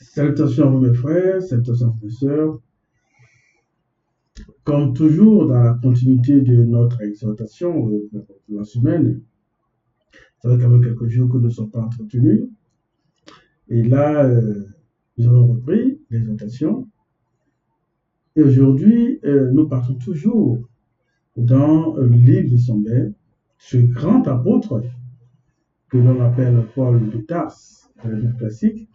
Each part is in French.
Salutations à vous mes frères, salutations à vous mes sœurs. Comme toujours, dans la continuité de notre exhortation de la semaine, ça fait quand même quelques jours que nous ne sommes pas entretenus. Et là, nous avons repris l'exhortation. Et aujourd'hui, nous partons toujours dans le livre de Sombert, ce grand apôtre que l'on appelle Paul de Tarse, dans le livre classique.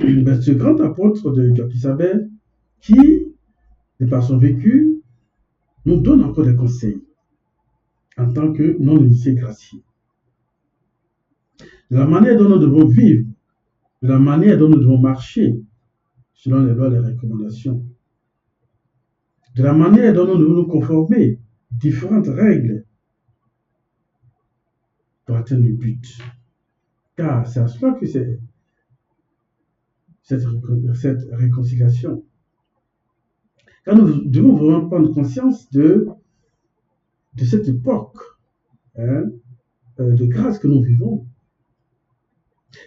Ce grand apôtre de Job-Isabel qui, de par son vécu, nous donne encore des conseils en tant que non-initiés graciés. De la manière dont nous devons vivre, de la manière dont nous devons marcher selon les lois et les recommandations, de la manière dont nous devons nous conformer à différentes règles pour atteindre le but. Car c'est à cela que c'est cette réconciliation. Car nous devons vraiment prendre conscience de cette époque de grâce que nous vivons.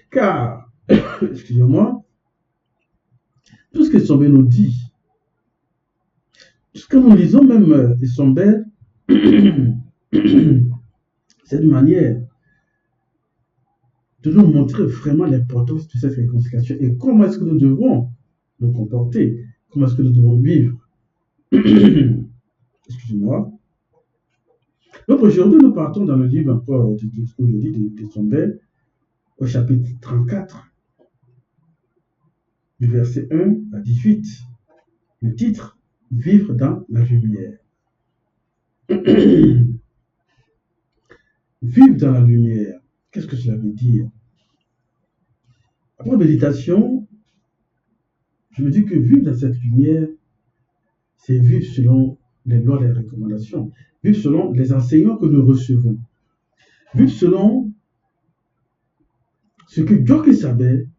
Car, excusez-moi, tout ce que Sombert nous dit, tout ce que nous lisons même de Sombert, c'est une manière de nous montrer vraiment l'importance de cette réconciliation et comment est-ce que nous devons nous comporter, comment est-ce que nous devons vivre. Excusez-moi. Donc aujourd'hui, nous partons dans le livre encore de Sombert, au chapitre 34, du verset 1 à 18. Le titre, Vivre dans la lumière. Vivre dans la lumière, qu'est-ce que cela veut dire? Après méditation, je me dis que vivre dans cette lumière, c'est vivre selon les lois et les recommandations, vivre selon les enseignements que nous recevons, vivre selon ce que Job-Isabel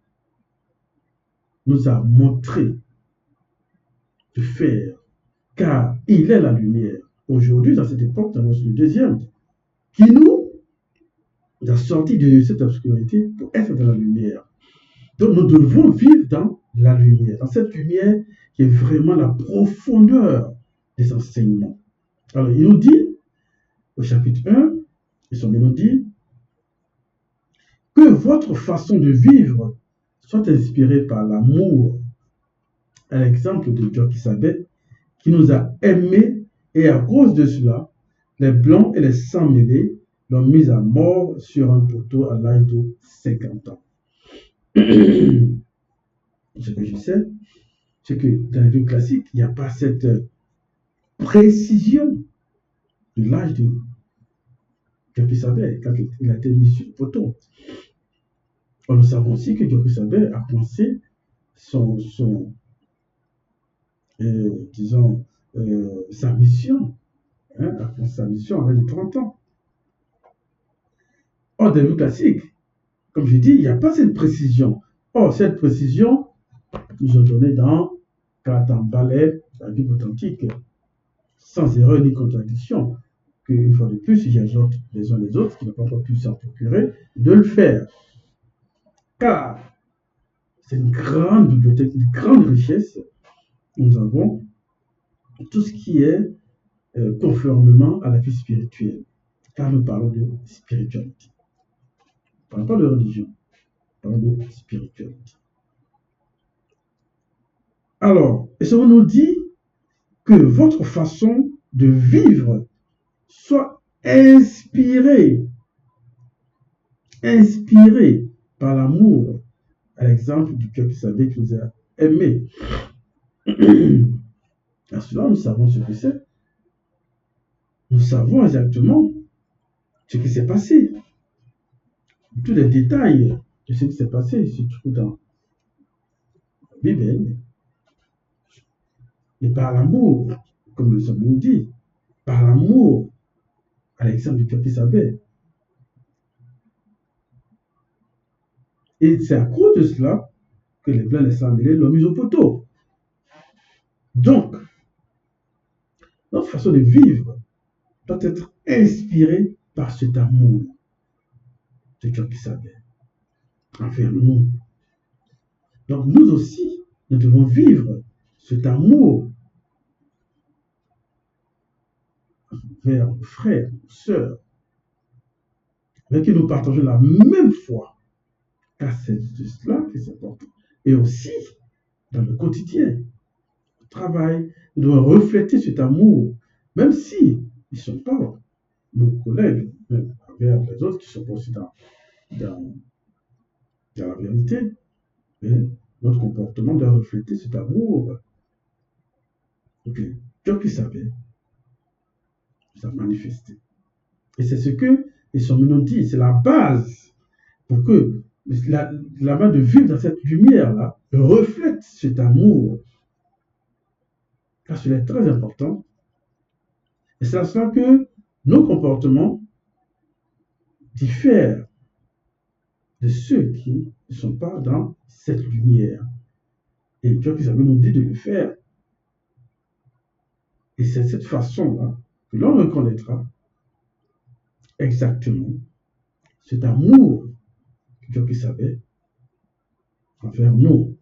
nous a montré de faire, car il est la lumière. Aujourd'hui, dans cette époque, dans le deuxième, qui nous a sorti de cette obscurité pour être dans la lumière. Donc nous devons vivre dans la lumière, dans cette lumière qui est vraiment la profondeur des enseignements. Alors il nous dit, au chapitre 1, il nous dit que votre façon de vivre soit inspirée par l'amour, à l'exemple de Job-Isabel, qui nous a aimés, et à cause de cela, les blancs et les sans-mêlés l'ont mis à mort sur un poteau à l'âge de 50 ans. Ce que je sais, c'est que dans les Bibles classiques, il n'y a pas cette précision de l'âge de Job-Isabel quand il a été mis sur le poteau. Nous savons aussi que Job-Isabel a commencé sa mission. A commencé sa mission avec 30 ans. Or, dans les Bibles classiques, comme je dis, il n'y a pas cette précision. Or, cette précision, nous ont donné dans Katan-Ballet, la Bible authentique, sans erreur ni contradiction, qu'une fois de plus, il y a les uns les autres qui n'ont pas encore pu s'en procurer, de le faire. Car c'est une grande bibliothèque, une grande richesse. Nous avons tout ce qui est conformément à la vie spirituelle. Car nous parlons de spiritualité. Nous ne parlons pas de religion, nous parlons de spiritualité. Alors, et ça nous dit que votre façon de vivre soit inspirée par l'amour, à l'exemple du cœur qui savait qui nous a aimés. À cela, nous savons ce que c'est. Nous savons exactement ce qui s'est passé. Tous les détails de ce qui s'est passé se trouvent dans la Bible. Et par l'amour, comme le Sombert nous dit, par l'amour, à l'exemple du cœur qui savait. Et c'est à cause de cela que les blancs et les sans-mêlés l'ont mis au poteau. Donc, notre façon de vivre doit être inspirée par cet amour de Job-Isabel envers nous. Donc nous aussi, nous devons vivre cet amour vers nos frères, nos sœurs, avec qui nous partageons la même foi. Car c'est cela qui est important. Et aussi, dans le quotidien, au travail, nous devons refléter cet amour, même si ils ne sont pas nos collègues, même envers les autres qui sont pas aussi dans la vérité. Mais notre comportement doit refléter cet amour. Donc, Dieu qui savait, ça a manifesté. Et c'est ce que les Sommets nous dit, c'est la base pour que la main de vivre dans cette lumière-là reflète cet amour. Car cela est très important. Et c'est à cela que nos comportements diffèrent de ceux qui ne sont pas dans cette lumière. Et Dieu qui savait nous dit de le faire. Et c'est cette façon-là que l'on reconnaîtra exactement cet amour que Dieu qui savait envers nous.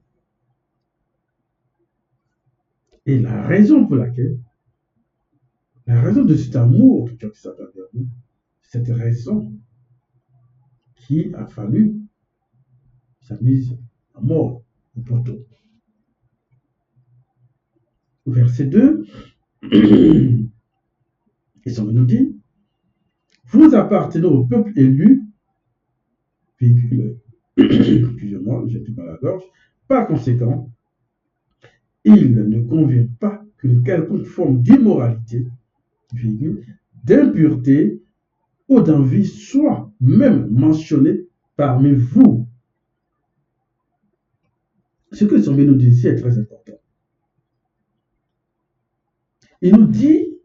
Et la raison pour laquelle, la raison de cet amour que Dieu qui savait envers nous, cette raison qui a fallu sa mise à mort au poteau. Au verset 2, ils nous dit, vous appartenez au peuple élu, excusez-moi, j'ai plus mal à la gorge, par conséquent, il ne convient pas qu'une quelconque forme d'immoralité, d'impureté ou d'envie soit même mentionnée parmi vous. Ce que Sommé nous dit ici est très important. Il nous dit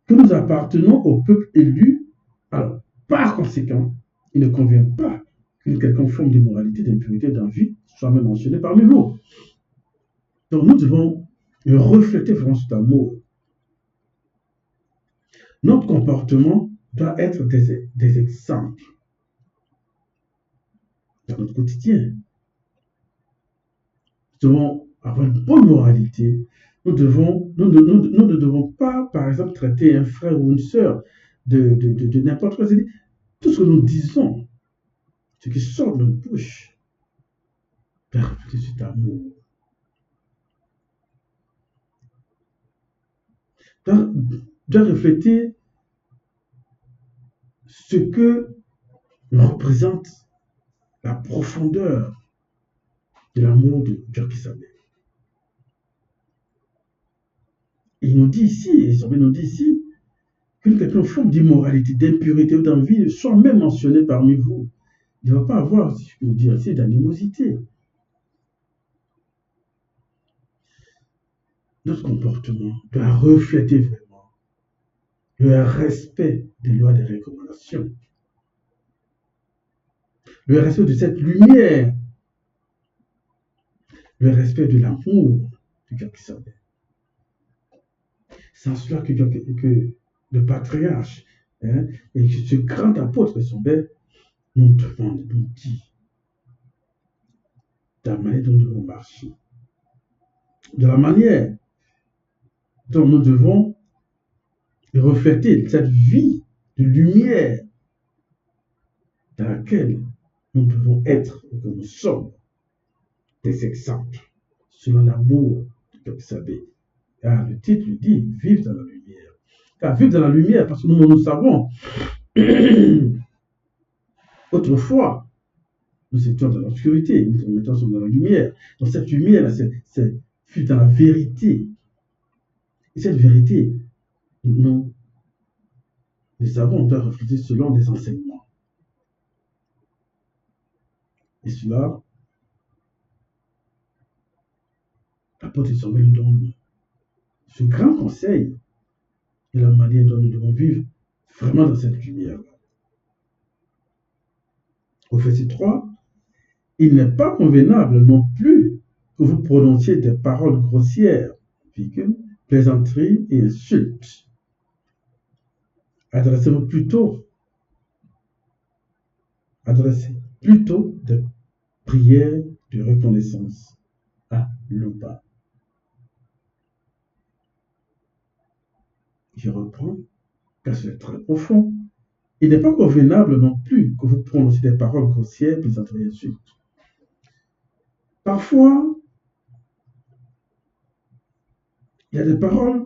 que nous appartenons au peuple élu. Alors, par conséquent, il ne convient pas qu'une quelconque forme d'immoralité, d'impurité, d'envie soit même mentionnée parmi vous. Donc, nous devons refléter vraiment cet amour. Notre comportement doit être des exemples dans notre quotidien. Nous devons avoir une bonne moralité. Nous ne devons pas, par exemple, traiter un frère ou une sœur de n'importe quoi. C'est-à-dire, tout ce que nous disons, ce qui sort de notre bouche, doit refléter cet amour. Doit refléter ce que représente la profondeur de l'amour de Dieu qui savait. Il nous dit ici, il nous dit ici, qu'une quelconque forme d'immoralité, d'impurité ou d'envie soit même mentionnée parmi vous. Il ne va pas avoir, si je peux dire ici, d'animosité. Notre comportement doit refléter vraiment le respect des lois et des recommandations. Le respect de cette lumière. Le respect de l'amour de Dieu qui savait. C'est en cela que le patriarche et ce grand apôtre Sombet nous demande, nous dit, de la manière dont nous devons marcher, de la manière dont nous devons refléter cette vie de lumière dans laquelle nous devons être et que nous sommes des exemples selon l'amour de Dieu qui savait. Car le titre lui dit, vivre dans la lumière. Car vivre dans la lumière, parce que nous savons, autrefois, nous étions dans l'obscurité, nous étions dans la lumière. Donc cette lumière, c'est vivre dans la vérité. Et cette vérité, nous savons, on doit refléter selon les enseignements. Et cela, l'apôtre Sombet nous donne ce grand conseil de la manière dont nous devons vivre vraiment dans cette lumière. Au verset 3, il n'est pas convenable non plus que vous prononciez des paroles grossières, plaisanteries et insultes. Adressez plutôt des prières de reconnaissance à Loba. Je reprends, car c'est très profond. Il n'est pas convenable non plus que vous prononciez des paroles grossières, plaisanteries et insultes. Parfois, il y a des paroles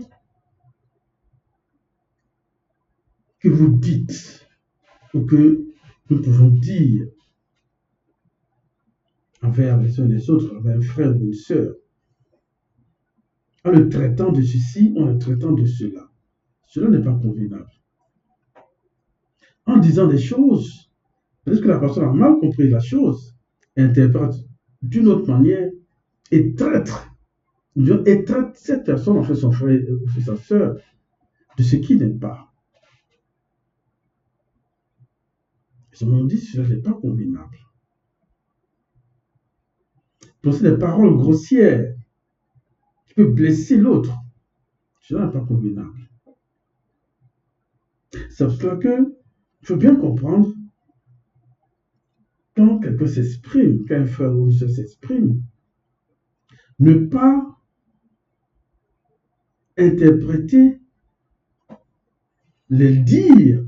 que vous dites ou que nous pouvons dire envers les uns et les autres, envers un frère ou une sœur, en le traitant de ceci, en le traitant de cela. Cela n'est pas convenable. En disant des choses, peut-être que la personne a mal compris la chose, interprète d'une autre manière et traite cette personne, en fait son frère ou sa sœur, de ce qui n'est pas. Je me dis, cela n'est pas convenable. Prononcer des paroles grossières qui peuvent blesser l'autre, cela n'est pas convenable. C'est pour cela que il faut bien comprendre quand quelqu'un s'exprime, quand un frère ou une sœur s'exprime, ne pas interpréter les dires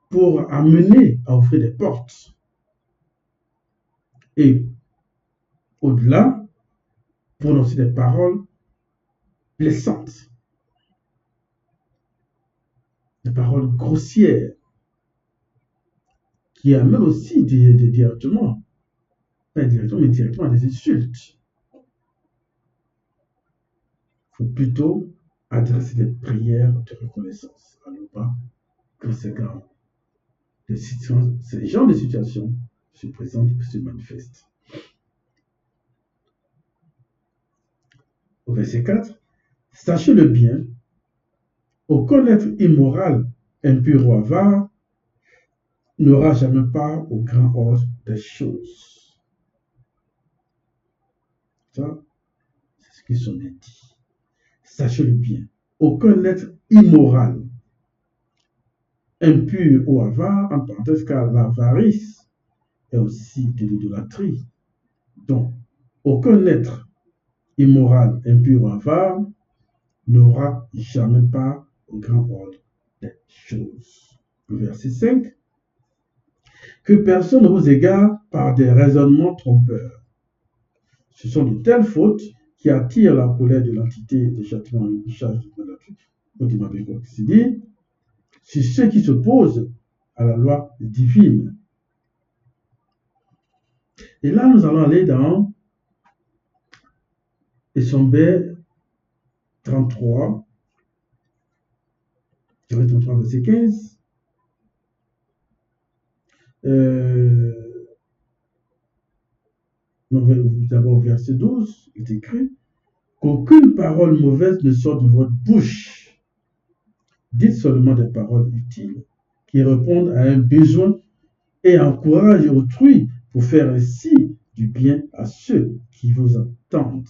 pour amener à ouvrir des portes. Et au-delà, prononcer des paroles blessantes, des paroles grossières, qui amènent aussi directement, pas directement, mais directement à des insultes. Il faut plutôt adresser des prières de reconnaissance à Loba quand ces genres de situations se présentent et se manifestent. Au verset 4, sachez-le bien, aucun être immoral, impur ou avare n'aura jamais part au grand ordre des choses. Ça, c'est ce qu'ils sont dit. Sachez-le bien, aucun être immoral, impur ou avare, en parenthèse, car l'avarice est aussi de l'idolâtrie. Donc, aucun être immoral, impur ou avare n'aura jamais part au grand ordre des choses. Le verset 5. Que personne ne vous égare par des raisonnements trompeurs. Ce sont de telles fautes qui attirent la colère de l'entité des châtiments et charge de la nature. C'est-à-dire, c'est ceux qui s'opposent à la loi divine. Et là, nous allons aller dans Essombe 33, verset 15. D'abord, verset 12, il est écrit qu'aucune parole mauvaise ne sorte de votre bouche. Dites seulement des paroles utiles qui répondent à un besoin et encouragent autrui pour faire ainsi du bien à ceux qui vous entendent.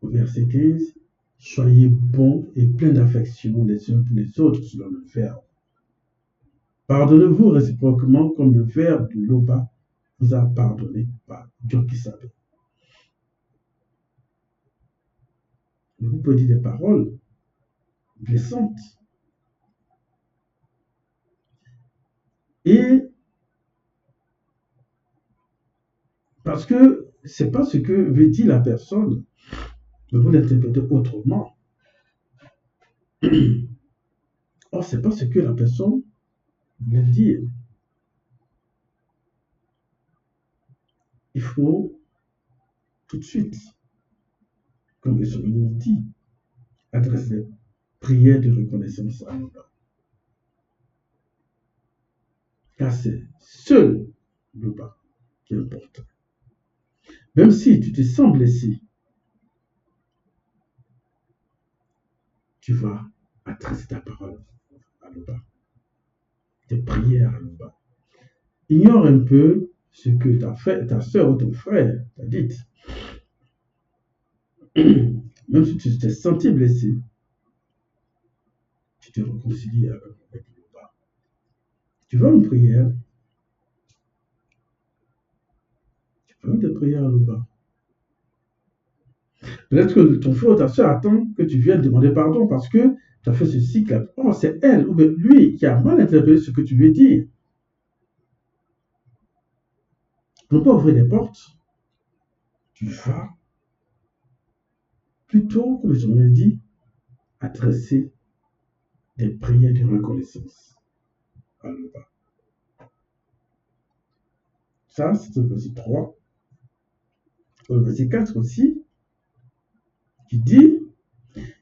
Au verset 15, soyez bons et pleins d'affection les uns pour les autres selon le verbe. Pardonnez-vous réciproquement comme le verbe de Loba vous a pardonné par Dieu qui savait. Vous pouvez dire des paroles blessantes. Et parce que c'est pas ce que veut dire la personne, mais vous l'interprétez autrement. Or, c'est pas ce que la personne voulait dire. Il faut tout de suite, comme le Seigneur nous dit, adresser des prières de reconnaissance à Loba. Car c'est seul Loba qui est important. Même si tu te sens blessé, tu vas adresser ta parole à Loba, tes prières à Loba. Ignore un peu ce que ta soeur ou ton frère t'a dit. Même si tu t'es senti blessé, tu te réconcilies avec Loba. Tu vas en prière. Tu vas des prières là-bas. Peut-être que ton frère ou ta soeur attend que tu viennes demander pardon parce que tu as fait ce cycle. Oh, c'est elle ou bien lui qui a mal interprété ce que tu veux dire. Tu ne peux pas ouvrir des portes. Tu vas plutôt, comme je l'ai dit, adresser des prières de reconnaissance. Alléluia. Ça, c'est le verset 3. Le verset 4 aussi, qui dit,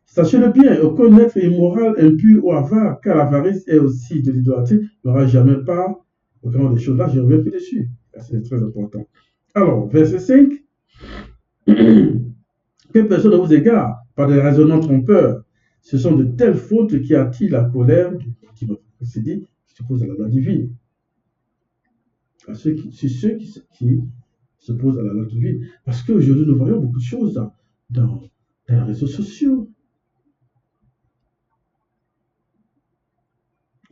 sachez-le bien, aucun être immoral, impur ou avare, car l'avarice est aussi de l'idolâtrie, n'aura jamais part au grand des choses. Là, je reviens plus dessus. C'est très important. Alors, verset 5, que personne ne vous égare par des raisonnements trompeurs. Ce sont de telles fautes qui attirent la colère, qui me précédait, qui s'oppose à la loi divine. C'est ceux qui s'opposent à la loi divine. Parce qu'aujourd'hui, nous voyons beaucoup de choses dans les réseaux sociaux.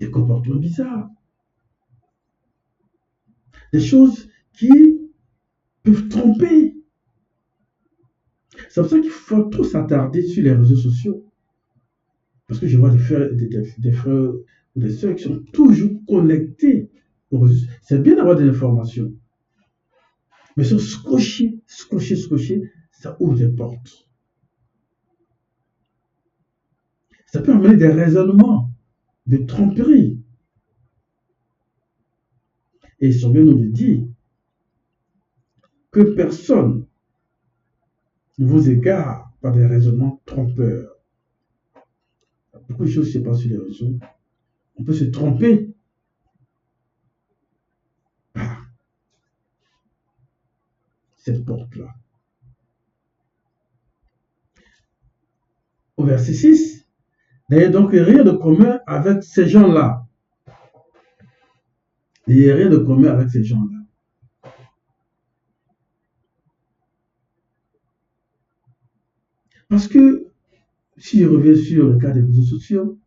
Des comportements bizarres. Des choses qui peuvent tromper. C'est pour ça qu'il faut trop s'attarder sur les réseaux sociaux. Parce que je vois des frères ou des sœurs qui sont toujours connectés aux réseaux sociaux. C'est bien d'avoir des informations. Mais sont scotchés, ça ouvre des portes. Ça peut amener des raisonnements, des tromperies. Et ils sont bien nous le dit que personne ne vous égare par des raisonnements trompeurs. Beaucoup de choses se passent sur les réseaux. On peut se tromper par cette porte-là. Au verset 6, n'ayez donc rien de commun avec ces gens-là. N'ayez rien de commun avec ces gens-là. Parce que, si je reviens sur le cas des réseaux sociaux,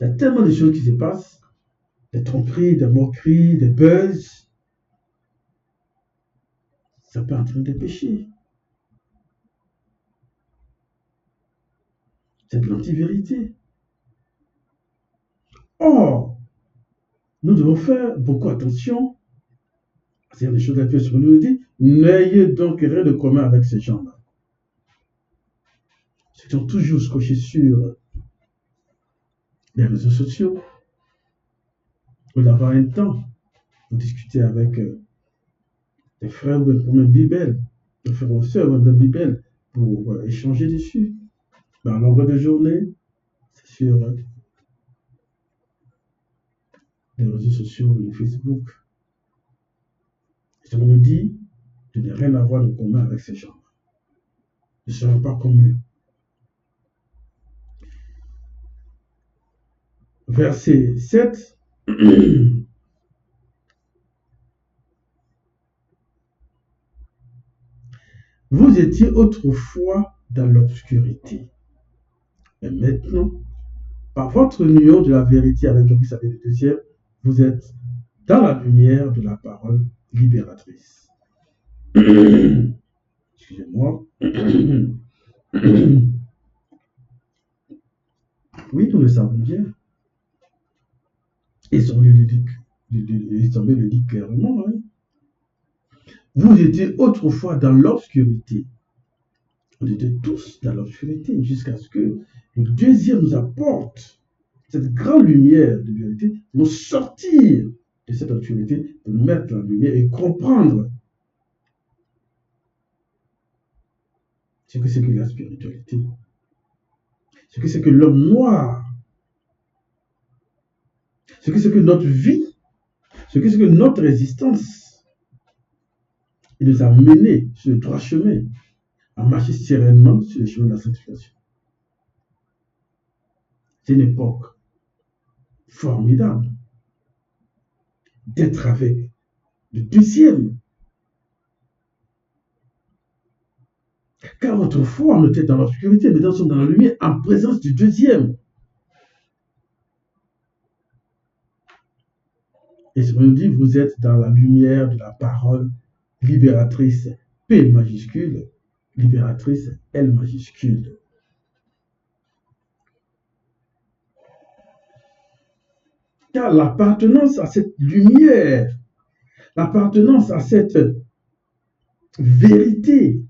il y a tellement de choses qui se passent, des tromperies, des moqueries, des buzz. Ça peut entraîner des péchés. C'est de l'anti-vérité. Or, nous devons faire beaucoup attention à ces choses que sur nous dit. N'ayez donc rien de commun avec ces gens-là. Ils sont toujours scotchés sur les réseaux sociaux. Ou d'avoir un temps pour discuter avec des frères ou même Bible, des frères ou sœurs ou même Bible, pour échanger dessus. Dans l'ordre de journée, c'est sur les réseaux sociaux, le Facebook. Et on nous dit de ne rien avoir de commun avec ces gens. Ne seront pas comme eux. Verset 7. Vous étiez autrefois dans l'obscurité. Et maintenant, par votre union de la vérité avec le Christ le deuxième, vous êtes dans la lumière de la parole libératrice. Excusez-moi. Oui, nous le savons bien. Et son le dit clairement. Hein. Vous étiez autrefois dans l'obscurité. On était tous dans l'obscurité jusqu'à ce que le deuxième nous apporte cette grande lumière de vérité, nous sortir de cette obscurité, pour nous mettre la lumière et comprendre ce que c'est que la spiritualité, ce que c'est que l'homme noir, ce que c'est que notre vie, ce que c'est que notre existence. Il nous a menés sur le droit chemin, à marcher sereinement sur le chemin de la sanctification. C'est une époque formidable d'être avec le deuxième. Car autrefois, on était dans l'obscurité, mais nous sommes dans la lumière en présence du deuxième. Et ça nous dit, vous êtes dans la lumière de la parole libératrice, P majuscule, libératrice, L majuscule. Car l'appartenance à cette lumière, l'appartenance à cette vérité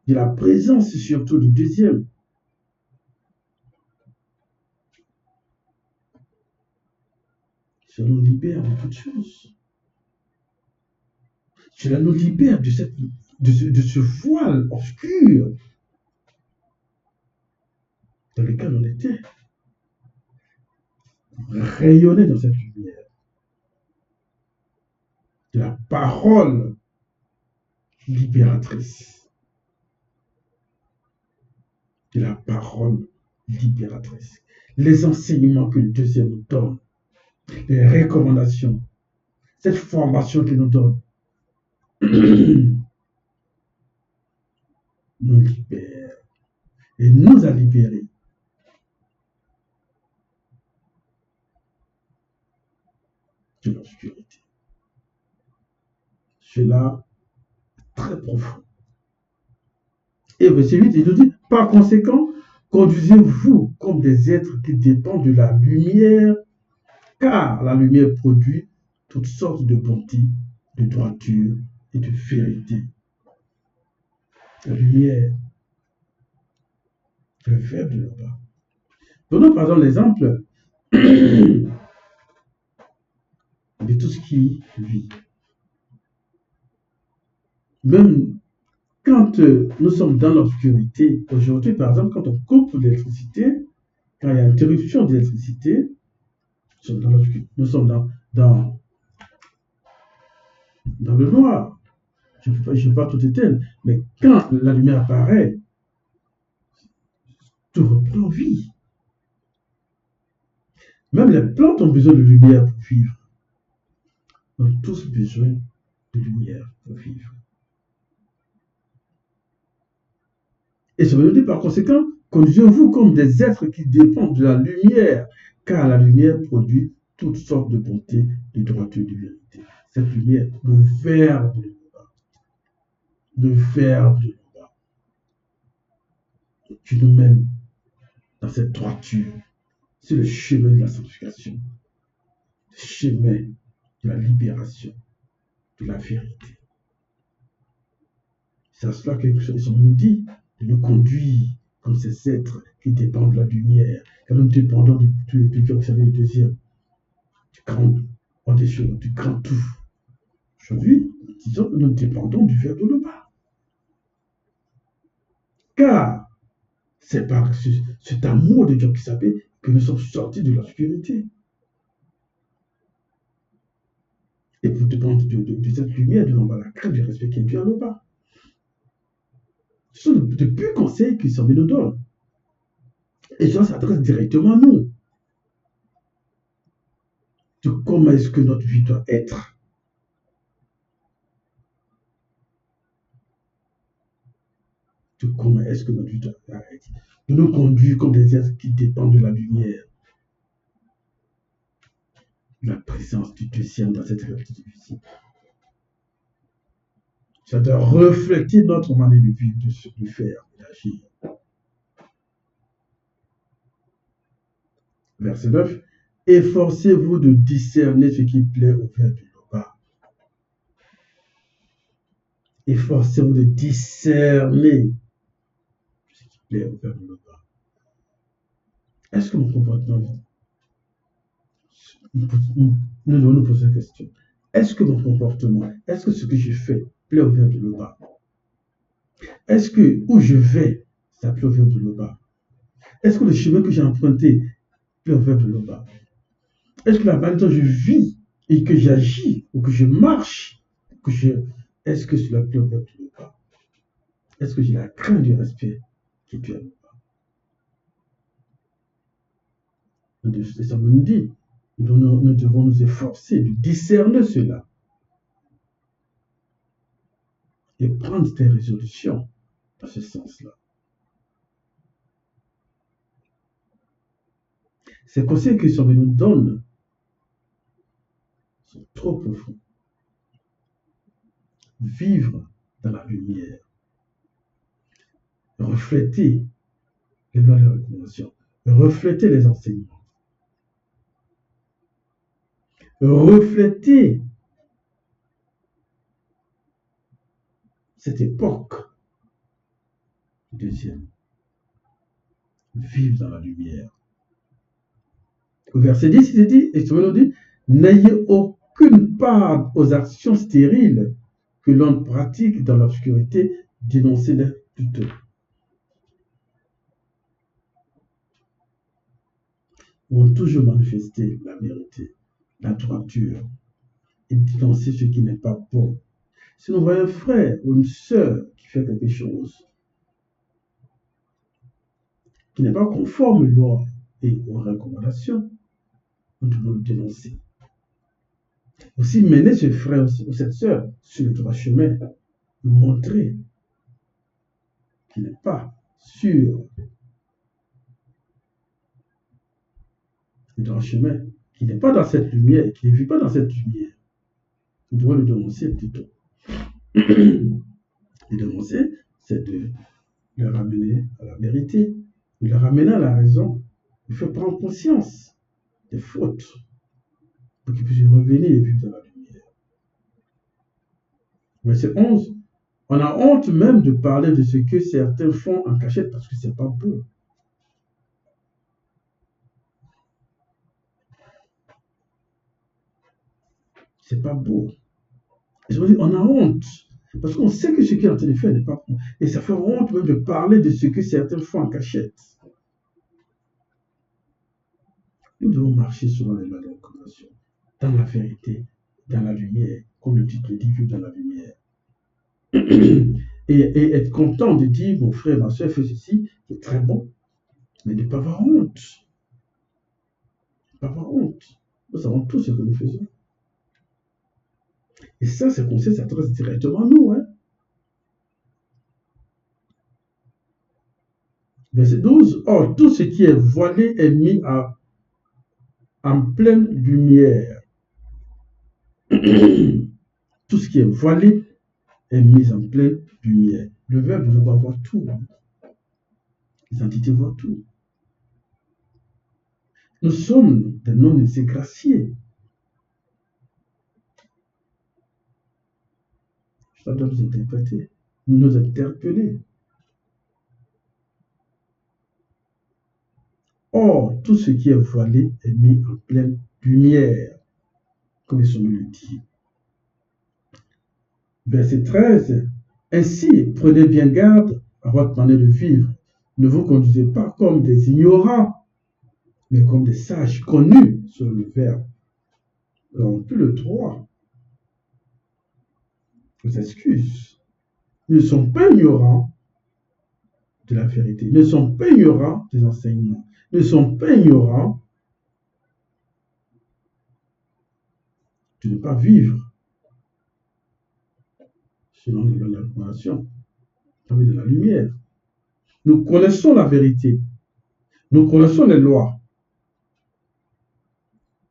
de la présence, surtout du deuxième, ça nous libère de toutes choses. Cela nous libère de ce voile obscur dans lequel on était. Rayonner dans cette lumière de la parole libératrice. De la parole libératrice. Les enseignements que le deuxième nous donne, les recommandations, cette formation qu'il nous donne, nous libère et nous a libérés de l'obscurité. Cela est très profond. Et verset 8, il nous dit, par conséquent, conduisez-vous comme des êtres qui dépendent de la lumière, car la lumière produit toutes sortes de bonté, de droiture et de vérité. La lumière, le verbe de là-bas. Donnons par exemple l'exemple de tout ce qui vit. Même quand nous sommes dans l'obscurité, aujourd'hui par exemple, quand on coupe l'électricité, quand il y a interruption d'électricité, nous sommes dans le noir. Je ne peux pas tout éteindre, mais quand la lumière apparaît, tout reprend vie. Même les plantes ont besoin de lumière pour vivre. Nous avons tous besoin de lumière pour vivre. Et ça veut dire par conséquent, conduisez-vous comme des êtres qui dépendent de la lumière, car la lumière produit toutes sortes de bonté, de droiture, de vérité. Cette lumière, le verbe de là-bas, le verbe de là-bas, qui nous mène dans cette droiture. C'est le chemin de la sanctification, le chemin de la libération, de la vérité. C'est à cela que Christ nous dit de nous conduire comme ces êtres qui dépendent de la lumière, car nous dépendons du deuxième, du grand audition, du grand tout. Aujourd'hui, disons que nous dépendons du verbe de le bas. Car c'est par cet amour de Dieu qui s'appelle que nous sommes sortis de l'obscurité. Et pour dépendre de cette lumière, nous avons la crainte du respect qui est dû à le bas. Ce sont de purs conseils qui sont nous donnent. Et ça s'adresse directement à nous. De comment est-ce que notre vie doit être. De comment est-ce que notre vie doit être. De nous conduire comme des êtres qui dépendent de la lumière. La présence du deuxième dans cette réalité visible. Ça doit refléter notre manière de vivre, de faire, d'agir. Verset 9. Efforcez-vous de discerner ce qui plaît au Père du bas. Efforcez-vous de discerner ce qui plaît au Père du bas. Est-ce que mon comportement, nous devons nous poser la question, est-ce que mon comportement, est-ce que ce que je fais plaît au Père du bas? Est-ce que où je vais, ça plaît au Père du bas? Est-ce que le chemin que j'ai emprunté plaît au Père du bas? Est-ce que la manière dont je vis et que j'agis ou que je marche, est-ce que cela plaît au Père du bas? Est-ce que j'ai la crainte du respect qui est dû à nous? Ça me dit, nous devons nous efforcer de discerner cela et prendre des résolutions dans ce sens-là. Ces conseils que Somme nous donne sont trop profonds. Vivre dans la lumière, refléter les lois de la recommandation, refléter les enseignements, refléter cette époque. Deuxième, vivre dans la lumière. Au verset 10, il est dit, et nous dit, n'ayez aucune part aux actions stériles que l'on pratique dans l'obscurité, dénoncez-les plutôt. On doit toujours manifester la vérité, la droiture, et dénoncer ce qui n'est pas bon. Si nous voyons un frère ou une sœur qui fait quelque chose qui n'est pas conforme aux lois et aux recommandations, nous devons le dénoncer. Aussi mener ce frère ou cette sœur sur le droit chemin, nous montrer qu'il n'est pas sur le droit chemin, qu'il n'est pas dans cette lumière, qu'il ne vit pas dans cette lumière. Nous devons le dénoncer plutôt. Le dénoncer, c'est de le ramener à la vérité, de le ramener à la raison. Il faut prendre conscience des fautes pour qu'il puisse revenir et vivre dans la lumière. Verset 11. On a honte même de parler de ce que certains font en cachette parce que c'est pas beau. C'est pas beau. Et je me dis, on a honte. Parce qu'on sait que ce qu'il est en train de faire n'est pas bon. Et ça fait honte même de parler de ce que certains font en cachette. Nous devons marcher selon les lois de la recommandation, dans la vérité, dans la lumière, comme le titre le dit, vivre dans la lumière. Et être content de dire, mon frère, ma soeur fait ceci, c'est très bon, mais ne pas avoir honte. Ne pas avoir honte. Nous savons tout ce que nous faisons. Et ça, ce conseil s'adresse directement à nous. Hein? Verset 12. Or, tout ce qui est voilé est mis en pleine lumière. Tout ce qui est voilé est mis en pleine lumière. Le verbe doit voir tout. Les entités voient tout. Nous sommes des non-exégraciés. Ça doit nous interpréter, nous interpeller. Or, tout ce qui est voilé est mis en pleine lumière, comme ils le dit. Verset 13. Ainsi, prenez bien garde à votre manière de vivre. Ne vous conduisez pas comme des ignorants, mais comme des sages connus sur le verbe. Nous n'avons plus le droit aux excuses. Ils ne sont pas ignorants de la vérité. Ils ne sont pas ignorants des enseignements. Ils ne sont pas ignorants de ne pas vivre selon les lois de la recommandation, de la lumière. Nous connaissons la vérité. Nous connaissons les lois.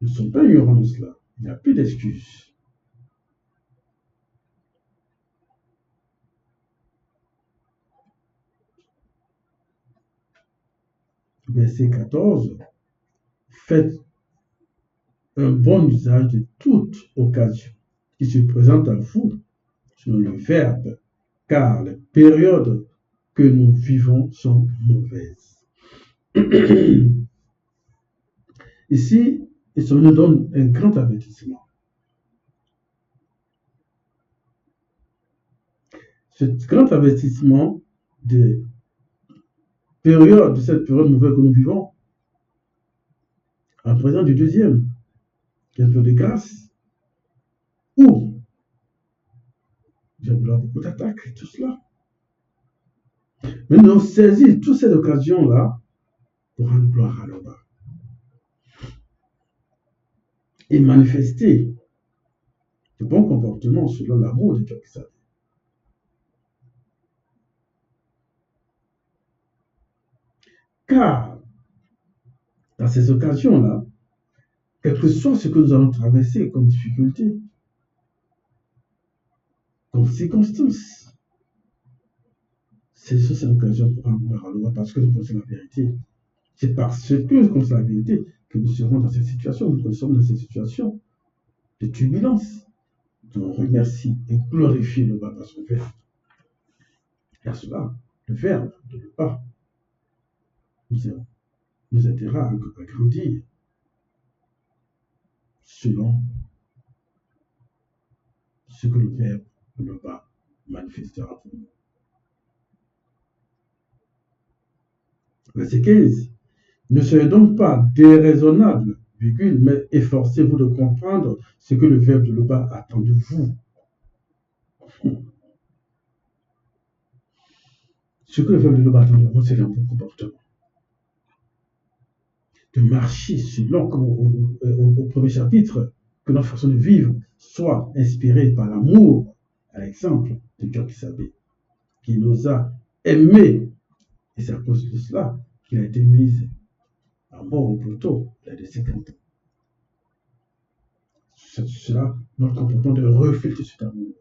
Nous ne sommes pas ignorants de cela. Il n'y a plus d'excuses. Verset 14. Faites un bon usage de toute occasion qui se présente à vous selon le verbe, car les périodes que nous vivons sont mauvaises. Ici, il nous donne un grand avertissement. Ce grand avertissement de cette période nouvelle que nous vivons, en présent du deuxième, qui est un peu de grâce, où il y a beaucoup d'attaques et tout cela. Mais nous avons saisi toute cette occasion-là pour rendre gloire à l'Oba et manifester de bons comportements selon l'amour de Dieu qui savait. Car, dans ces occasions-là, quel que soit ce que nous allons traverser comme difficulté, comme circonstance. C'est l'occasion pour rendre gloire à Loi parce que nous connaissons la vérité. C'est parce que nous connaissons la vérité que nous serons dans cette situation, nous sommes dans cette situation de turbulence. Nous remercions et glorifions le bas par son verbe. Et à cela, le verbe de le bas nous aidera à grandir selon ce que le verbe de le bas manifestera pour nous. Verset 15. Ne soyez donc pas déraisonnables, mais efforcez-vous de comprendre ce que le verbe de le bas attend de vous. Ce que le verbe de le bas attend de vous, c'est un bon comportement. De marcher selon, comme au premier chapitre, que notre façon de vivre soit inspirée par l'amour, à l'exemple de John Kisabé, qui nous a aimés. Et c'est à cause de cela qu'il a été mis à mort au poteau, il a de 50 ans. C'est cela, notre comportement de refléter cet amour.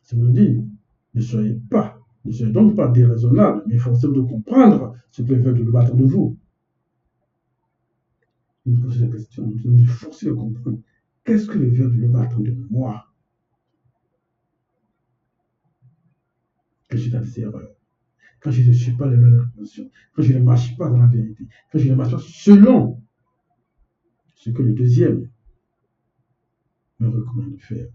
Ça nous dit, ne soyez donc pas déraisonnables, mais forcez-vous de comprendre ce que le verbe de le battre de vous. Vous nous posez la question, vous nous forcez de comprendre. Qu'est-ce que le verbe de le battre de moi? Que je suis dans des erreurs, quand je ne suis pas le loi de la révélation, quand je ne marche pas dans la vérité, quand je ne marche pas selon ce que le deuxième me recommande de faire.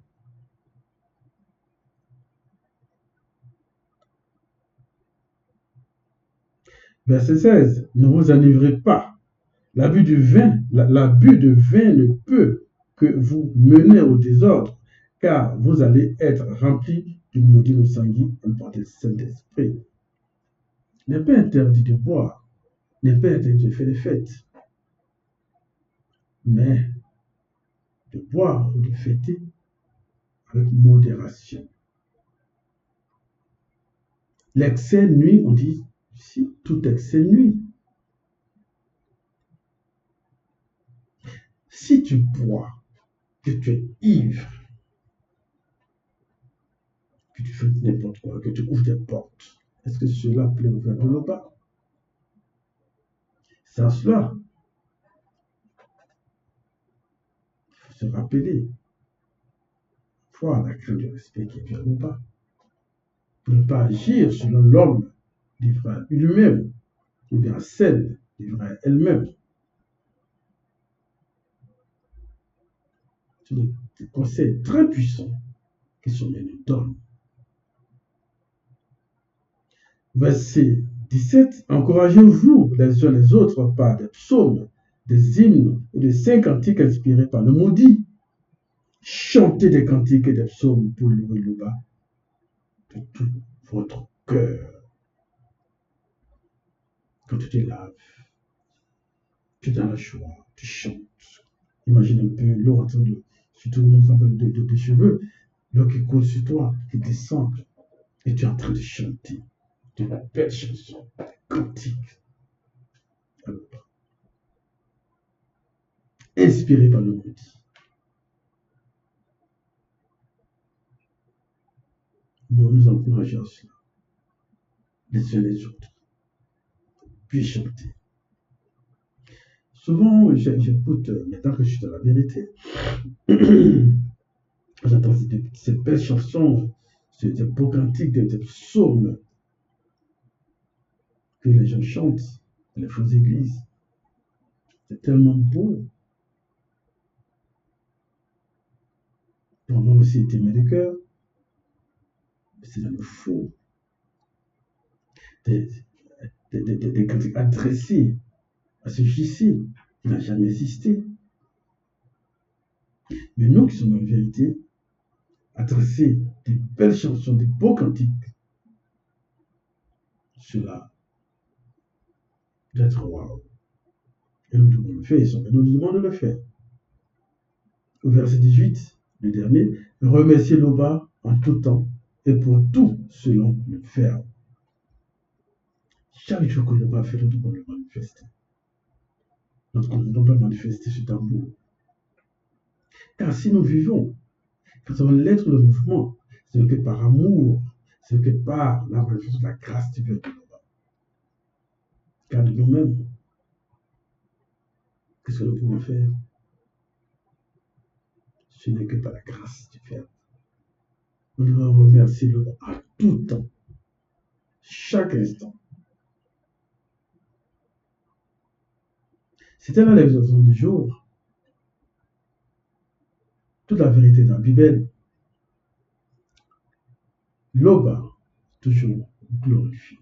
Verset 16. Ne vous enivrez pas. L'abus de vin ne peut que vous mener au désordre, car vous allez être remplis du maudit sanguin par le Saint-Esprit. Il n'est pas interdit de boire, il n'est pas interdit de faire des fêtes, mais de boire ou de fêter avec modération. L'excès nuit, on dit ici, tout excès nuit. Si tu bois, que tu es ivre, que tu fais n'importe quoi, que tu ouvres des portes, est-ce que cela plaît au verbe de le bas? C'est à cela. Il faut se rappeler. Voir la crainte du respect qui vient ou pas. Ne pas agir selon l'homme livré à lui-même, ou bien celle livrée à elle-même. C'est des conseils très puissants que son Dieu nous donne. Verset 17. Encouragez-vous les uns les autres par des psaumes, des hymnes et des saints cantiques inspirés par le maudit. Chantez des cantiques et des psaumes pour louer le bas de tout votre cœur. Quand tu te laves, tu es dans la joie, tu chantes. Imagine un peu l'eau en train de, surtout de tes cheveux, l'eau qui coule sur toi, qui descend, et tu es en train de chanter de la belle chanson, cantique. Inspiré par le maudit. Nous encourageons à cela, les uns les autres, puis chanter. Souvent, j'écoute, maintenant que je suis dans la vérité, j'entends ces belles chansons, ces beaux cantiques, des psaumes que les gens chantent dans les fausses églises. C'est tellement beau. Pour nous aussi être aimés de cœur, c'est dans le faux. Des cantiques adressés à ce Jésus qui n'a jamais existé. Mais nous qui sommes en vérité, adresser des belles chansons, des beaux cantiques, cela doit être waouh. Et nous devons le faire, et nous demandons de le faire. Au verset 18, le dernier, remerciez l'Oba en tout temps et pour tout selon le verbe. Chaque jour que le bas fait, nous devons le manifester. Nous ne devons pas manifester ce tambour. Car si nous vivons, que nous sommes l'être de mouvement, c'est que par amour, c'est que par la manifestation de la grâce divine de nous. Car de nous-mêmes, qu'est-ce que nous pouvons faire? Ce n'est que par la grâce divine. Nous devons remercier le Lord à tout temps, chaque instant. C'était là l'exhortation du jour. Toute la vérité dans la Bible. L'Oba, toujours glorifié.